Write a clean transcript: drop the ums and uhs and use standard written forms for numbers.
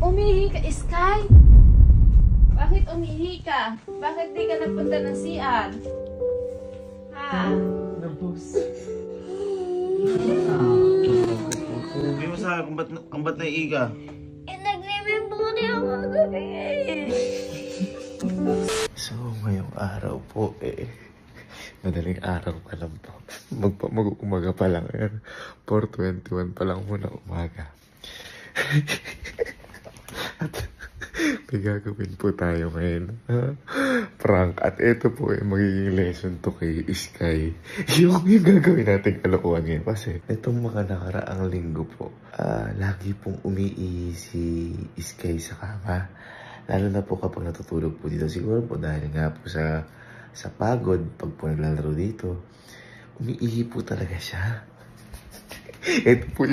Umihi ka, Sky? Bakit umihi ka? Bakit di ka napunta ng CR? Ha? Nabos. Sabi mo sa akin kung ba't naiihi ka? Nagre-memory ako gabi. So, ngayong araw po madaling araw pa lang po. Mag-umaga pa lang. 4:21 pa lang muna umaga. At may gagawin po tayo ngayon. Prank. At ito po magiging lesson to kay Sky. Yung gagawin natin kalokohan ngayon. Kasi itong mga nakaraang linggo po, lagi pong umiihi si Sky sa kama. Lalo na po kapag natutulog po dito. Siguro po dahil nga po sa pagod pag po naglalaro dito, umiihi po talaga siya. Ito po